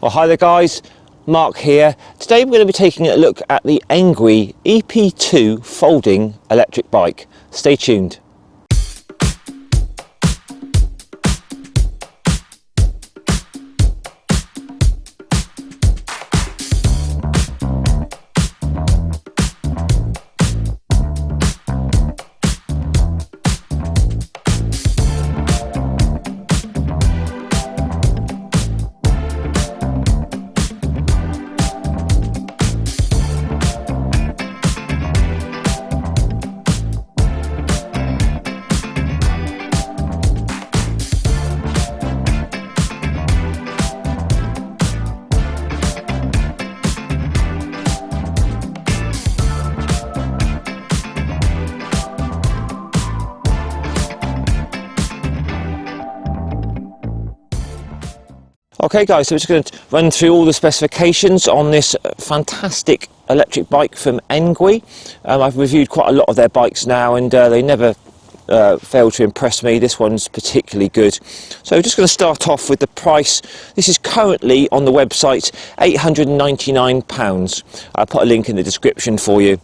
Well, hi there guys, Mark here. Today we're going to be taking a look at the Engwe EP-2 folding electric bike. Stay tuned. Okay guys, so we're just going to run through all the specifications on this fantastic electric bike from Engwe. I've reviewed quite a lot of their bikes now and they never fail to impress me. This one's particularly good. So we're just going to start off with the price. This is currently on the website £899. I'll put a link in the description for you.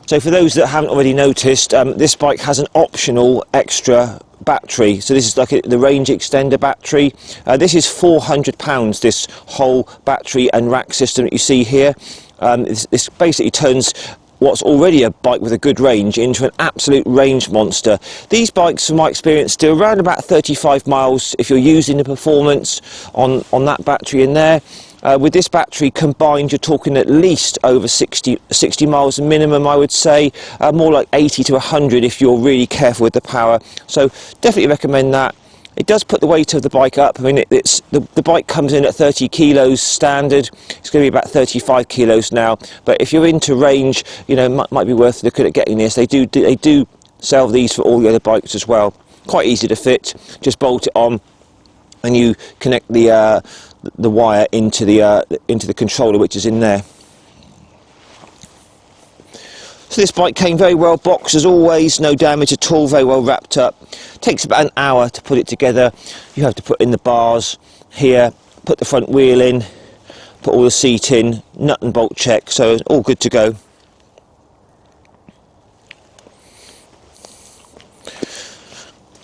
So for those that haven't already noticed, this bike has an optional extra battery. So this is like the range extender battery. This is £400, this whole battery and rack system that you see here. This basically turns what's already a bike with a good range into an absolute range monster. These bikes, from my experience, do around about 35 miles if you're using the performance on that battery in there. With this battery combined, you're talking at least over 60 miles minimum, I would say. More like 80 to 100 if you're really careful with the power. So definitely recommend that. It does put the weight of the bike up. I mean, the bike comes in at 30 kilos standard. It's going to be about 35 kilos now. But if you're into range, you know, might be worth looking at getting this. They do sell these for all the other bikes as well. Quite easy to fit. Just bolt it on, and you connect the wire into the controller, which is in there. So this bike came very well boxed as always, no damage at all, very well wrapped up. Takes about an hour to put it together. You have to put in the bars here, put the front wheel in, put all the seat in, nut and bolt check, so it's all good to go.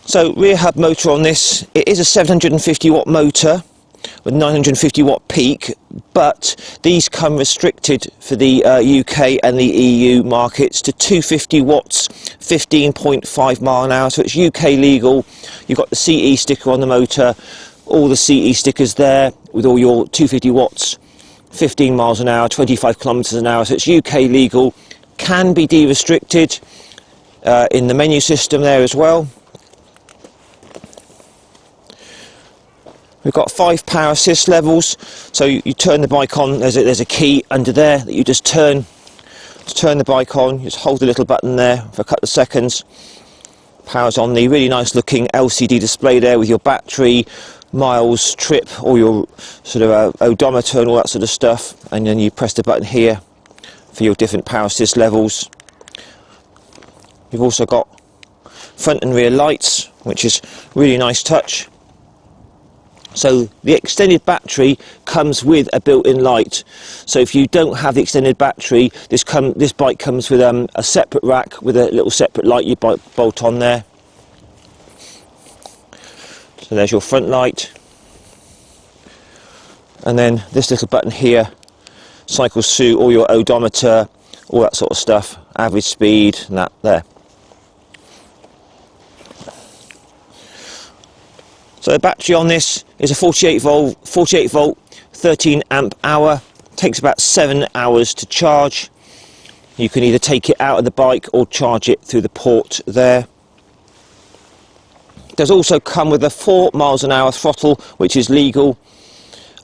So rear hub motor on this, it is a 750 watt motor with 950 watt peak, but these come restricted for the UK and the EU markets to 250 watts, 15.5 mile an hour, so it's UK legal. You've got the CE sticker on the motor, all the CE stickers there with all your 250 watts, 15 miles an hour, 25 kilometers an hour, so it's UK legal. Can be de-restricted in the menu system there as well. We've got 5 power assist levels, so you turn the bike on, there's a key under there that you just turn to turn the bike on. You just hold the little button there for a couple of seconds. Powers on the really nice looking LCD display there with your battery, miles, trip, all your sort of odometer and all that sort of stuff, and then you press the button here for your different power assist levels. You've also got front and rear lights, which is really nice touch. So the extended battery comes with a built-in light. So if you don't have the extended battery, this bike comes with a separate rack with a little separate light you bolt on there. So there's your front light. And then this little button here cycles through all your odometer, all that sort of stuff, average speed and that there. So the battery on this is a 48 volt, 13 amp hour. Takes about 7 hours to charge. You can either take it out of the bike or charge it through the port there. It does also come with a 4 miles an hour throttle, which is legal.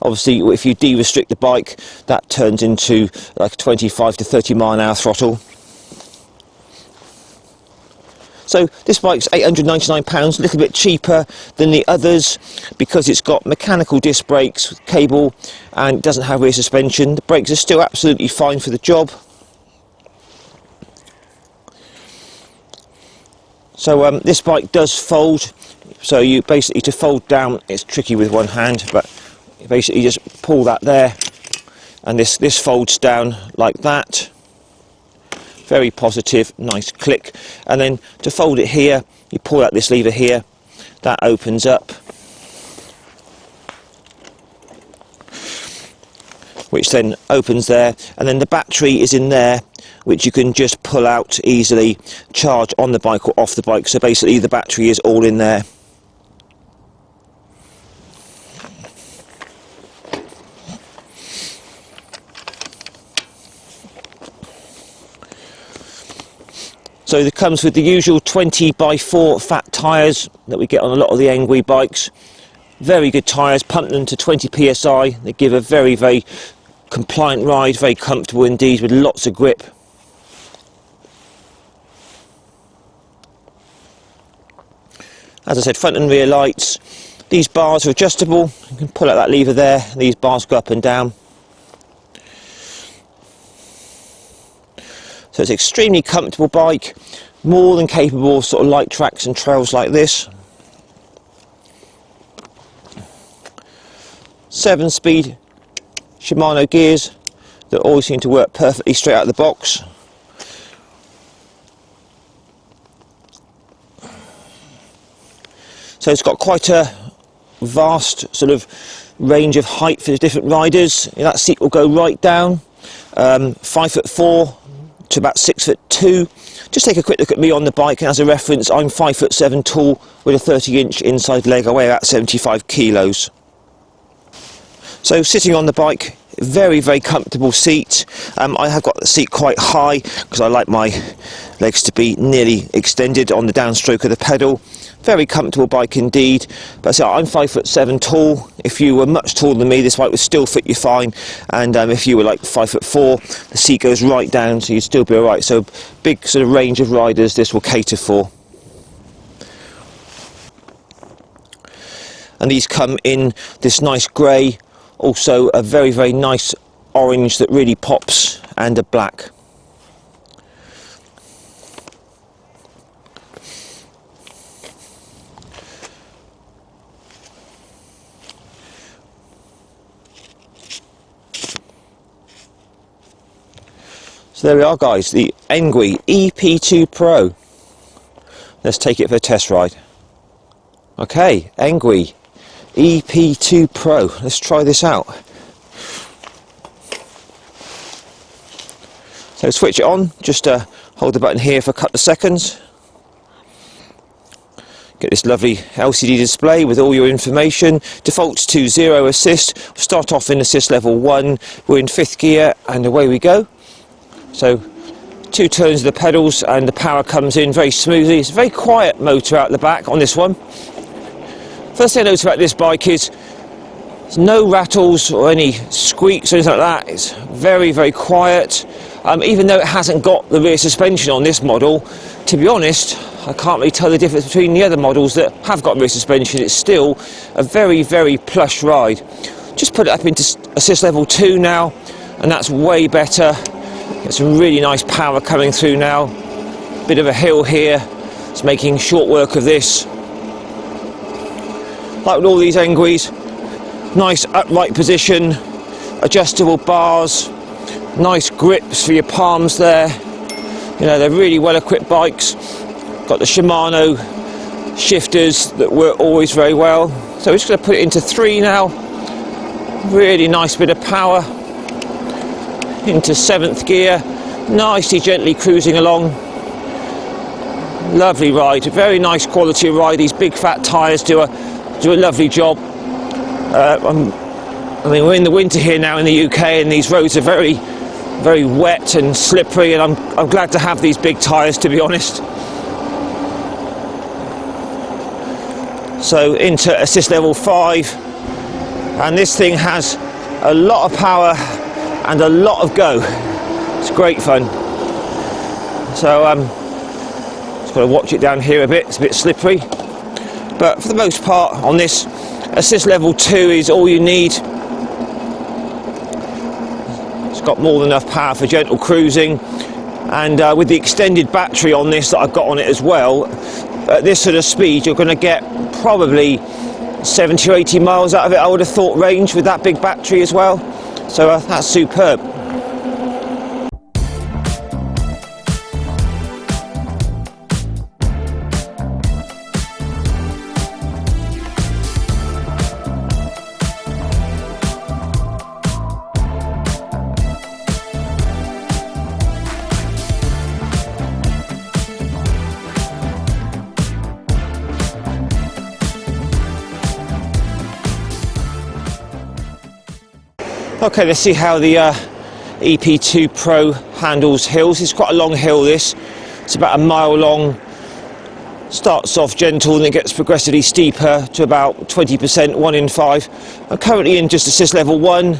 Obviously, if you de-restrict the bike, that turns into like a 25 to 30 mile an hour throttle. So this bike's £899, a little bit cheaper than the others because it's got mechanical disc brakes with cable and it doesn't have rear suspension. The brakes are still absolutely fine for the job. So this bike does fold, so you basically, to fold down, it's tricky with one hand, but you basically just pull that there, and this folds down like that. Very positive, nice click. And then to fold it here, you pull out this lever here, that opens up, which then opens there, and then the battery is in there, which you can just pull out easily, charge on the bike or off the bike. So basically the battery is all in there. So it comes with the usual 20x4 fat tyres that we get on a lot of the Engwe bikes. Very good tyres, pump them to 20 psi. They give a very, very compliant ride, very comfortable indeed, with lots of grip. As I said, front and rear lights. These bars are adjustable. You can pull out that lever there. These bars go up and down. So it's an extremely comfortable bike, more than capable of sort of light tracks and trails like this. 7-speed Shimano gears that always seem to work perfectly straight out of the box. So it's got quite a vast sort of range of height for the different riders. That seat will go right down, 5'4" to about 6'2". Just take a quick look at me on the bike, and as a reference, I'm 5'7" tall with a 30-inch inside leg. I weigh about 75 kilos. So sitting on the bike, very, very comfortable seat. I have got the seat quite high because I like my legs to be nearly extended on the downstroke of the pedal. Very comfortable bike indeed. But so I'm 5'7" tall. If you were much taller than me, this bike would still fit you fine. And if you were like 5'4", the seat goes right down, so you'd still be alright. So big sort of range of riders this will cater for. And these come in this nice grey, also a very, very nice orange that really pops, and a black. So there we are, guys, the Engwe EP-2 Pro. Let's take it for a test ride. Okay, Engwe EP-2 Pro. Let's try this out. So switch it on, just hold the button here for a couple of seconds. Get this lovely LCD display with all your information. Defaults to 0 assist. Start off in assist level 1. We're in 5th gear and away we go. So 2 turns of the pedals and the power comes in very smoothly. It's a very quiet motor out the back on this one. First thing I notice about this bike is there's no rattles or any squeaks or anything like that. It's very, very quiet. Even though it hasn't got the rear suspension on this model, to be honest, I can't really tell the difference between the other models that have got rear suspension. It's still a very, very plush ride. Just put it up into assist level 2 now, and that's way better. Get some really nice power coming through now. Bit of a hill here. It's making short work of this. Like with all these Engwes, nice upright position, adjustable bars, nice grips for your palms there. You know, they're really well equipped bikes. Got the Shimano shifters that work always very well. So we're just going to put it into 3 now. Really nice bit of power. Into 7th gear, nicely gently cruising along. Lovely ride, very nice quality of ride. These big fat tyres do a lovely job. I mean, we're in the winter here now in the UK, and these roads are very, very wet and slippery, and I'm glad to have these big tyres, to be honest. So into assist level 5, and this thing has a lot of power and a lot of go. It's great fun. So just got to watch it down here a bit. It's a bit slippery, but for the most part on this, assist level 2 is all you need. It's got more than enough power for gentle cruising, and with the extended battery on this that I've got on it as well, at this sort of speed you're going to get probably 70 or 80 miles out of it, I would have thought, range with that big battery as well. So that's superb. Okay, let's see how the EP-2 Pro handles hills. It's quite a long hill, this. It's about a mile long. Starts off gentle and it gets progressively steeper to about 20%, 1 in 5. I'm currently in just assist level 1,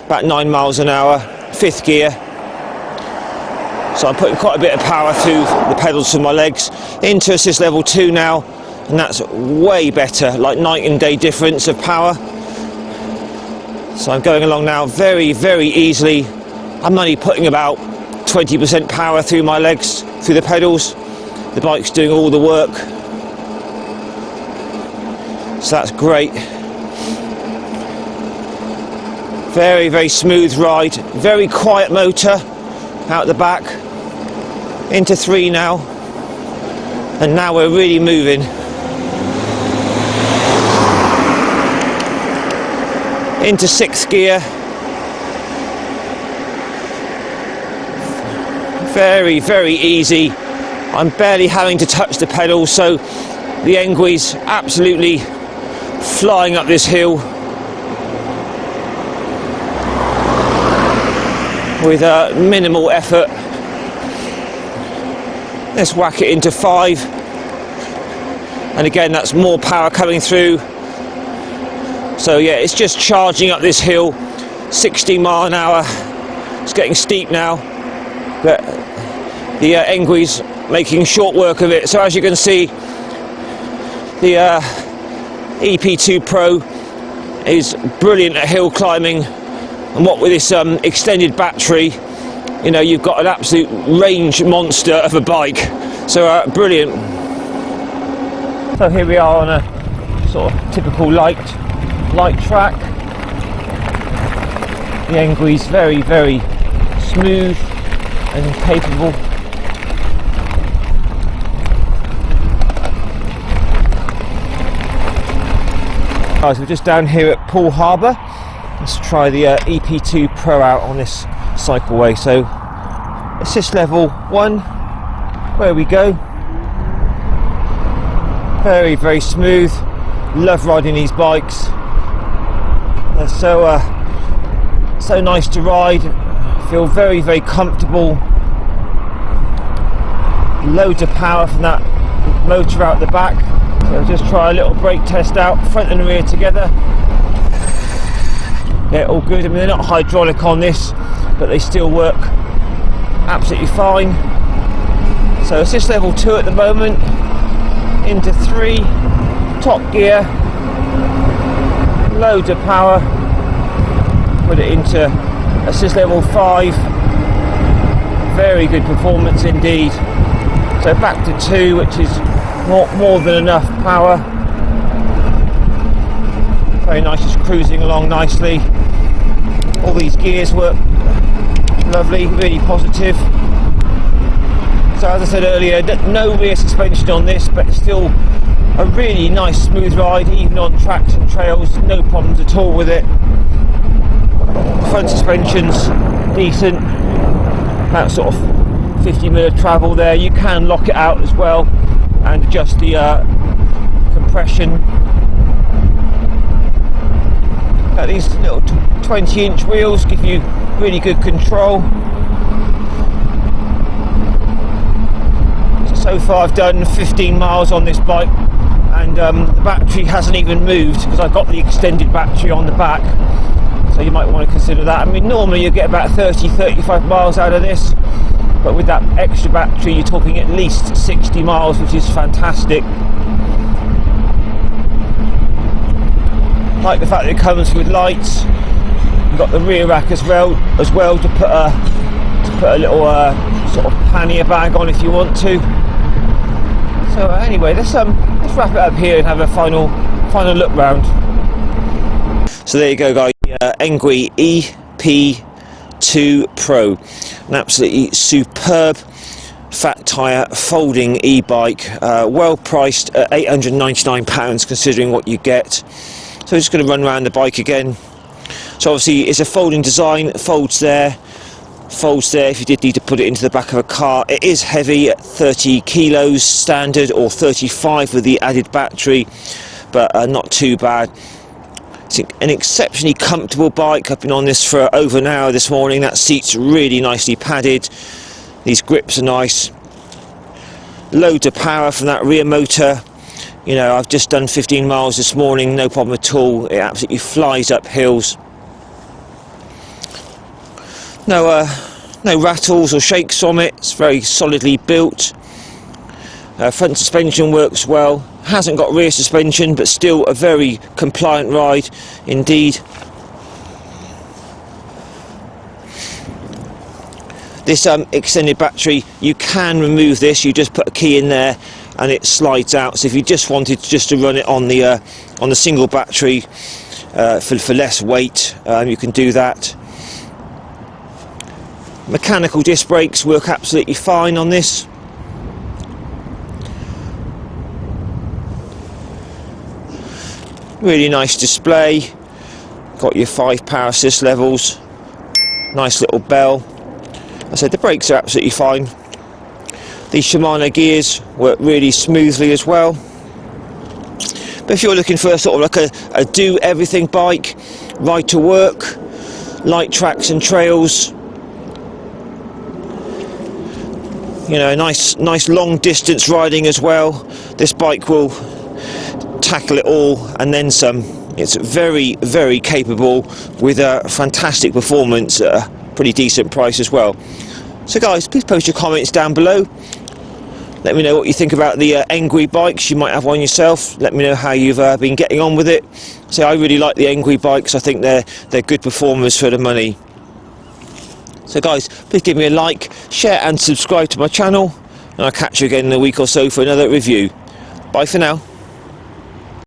about 9 miles an hour, 5th gear. So I'm putting quite a bit of power through the pedals from my legs. Into assist level 2 now, and that's way better, like night and day difference of power. So I'm going along now very, very easily. I'm only putting about 20% power through my legs, through the pedals. The bike's doing all the work. So that's great. Very, very smooth ride. Very quiet motor out the back. Into 3 now. And now we're really moving. Into 6th gear. Very, very easy. I'm barely having to touch the pedals, so the Engwe's absolutely flying up this hill with minimal effort. Let's whack it into 5. And again, that's more power coming through. So yeah, it's just charging up this hill, 60 mile an hour. It's getting steep now, but the Engwe's making short work of it. So as you can see, the EP-2 Pro is brilliant at hill climbing, and what with this extended battery, you know, you've got an absolute range monster of a bike. So brilliant. So here we are on a sort of typical light track. The Engwe's very, very smooth and capable. Guys, we're just down here at Poole Harbour. Let's try the EP-2 Pro out on this cycleway. So assist level 1, where we go. Very, very smooth. Love riding these bikes. They're so nice to ride. Feel very, very comfortable. Loads of power from that motor out the back. So just try a little brake test out, front and rear together. Yeah, all good. I mean, they're not hydraulic on this, but they still work absolutely fine. So assist level 2 at the moment. Into 3, top gear. Loads of power. Put it into assist level 5. Very good performance indeed. So back to 2, which is more than enough power. Very nice, just cruising along nicely. All these gears work lovely, really positive. So as I said earlier, no rear suspension on this, but still a really nice smooth ride, even on tracks and trails, no problems at all with it. Front suspension's decent, about sort of 50 mil of travel there. You can lock it out as well and adjust the compression. These little 20-inch wheels give you really good control. So far I've done 15 miles on this bike, and the battery hasn't even moved because I've got the extended battery on the back. So you might want to consider that. I mean, normally you get about 30-35 miles out of this, but with that extra battery you're talking at least 60 miles, which is fantastic. Like the fact that it comes with lights. You've got the rear rack as well to put a little sort of pannier bag on if you want to. So anyway, let's wrap it up here and have a final final look round. So there you go, guys. Engwe EP-2 Pro, an absolutely superb fat tyre folding e-bike, well priced at £899 considering what you get. So I'm just going to run around the bike again. So obviously it's a folding design, folds there if you did need to put it into the back of a car. It is heavy at 30 kilos standard, or 35 with the added battery, but not too bad. It's an exceptionally comfortable bike. I've been on this for over an hour this morning. That seat's really nicely padded. These grips are nice. Loads of power from that rear motor. You know, I've just done 15 miles this morning, no problem at all. It absolutely flies up hills. No rattles or shakes from it. It's very solidly built. Front suspension works well. Hasn't got rear suspension, but still a very compliant ride indeed. This extended battery, you can remove this. You just put a key in there and it slides out. So if you just wanted just to run it on the single battery for less weight, you can do that. Mechanical disc brakes work absolutely fine on this. Really nice display. Got your 5 power assist levels. Nice little bell. I said the brakes are absolutely fine. These Shimano gears work really smoothly as well. But if you're looking for a sort of like a do everything bike, ride to work, light tracks and trails, you know, nice long distance riding as well, this bike will tackle it all and then some. It's very, very capable with a fantastic performance at a pretty decent price as well. So guys, please post your comments down below. Let me know what you think about the Engwe bikes. You might have one yourself. Let me know how you've been getting on with it. So I really like the Engwe bikes. I think they're good performers for the money. So guys, please give me a like, share and subscribe to my channel, and I'll catch you again in a week or so for another review. Bye for now.